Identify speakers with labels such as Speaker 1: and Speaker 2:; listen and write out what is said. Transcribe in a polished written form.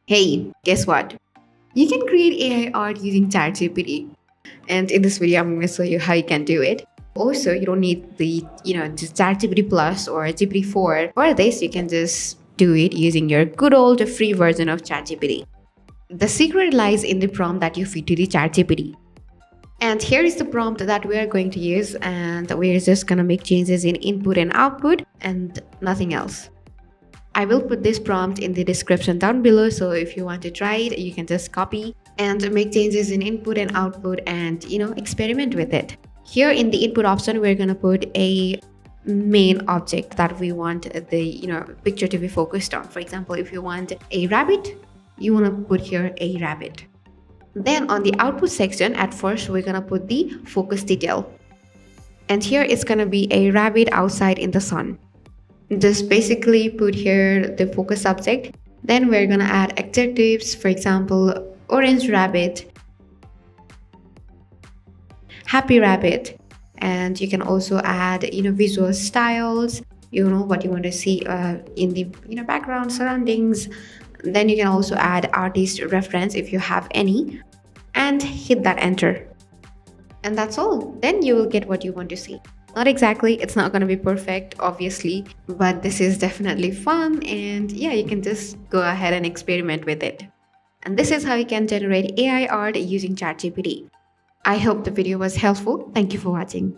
Speaker 1: Hey, guess what? You can create AI art using ChatGPT. And in this video, I'm going to show you how you can do it. Also, you don't need just ChatGPT Plus or GPT-4. For this, you can just do it using your good old free version of ChatGPT. The secret lies in the prompt that you feed to the ChatGPT. And here is the prompt that we are going to use, and we're just going to make changes in input and output and nothing else. I will put this prompt in the description down below, so if you want to try it, you can just copy and make changes in input and output and experiment with it. Here in the input option, we're going to put a main object that we want the picture to be focused on. For example, if you want a rabbit, you want to put here a rabbit. Then on the output section, at first we're going to put the focus detail, and here it's going to be a rabbit outside in the sun. Just basically put here the focus subject. Then we're gonna add adjectives, for example, orange rabbit, happy rabbit, and you can also add visual styles, what you want to see in the background surroundings. Then you can also add artist reference if you have any, and hit that enter. And that's all. Then you will get what you want to see. Not exactly, it's not going to be perfect, obviously, but this is definitely fun, and yeah, you can just go ahead and experiment with it. And this is how you can generate AI art using ChatGPT. I hope the video was helpful. Thank you for watching.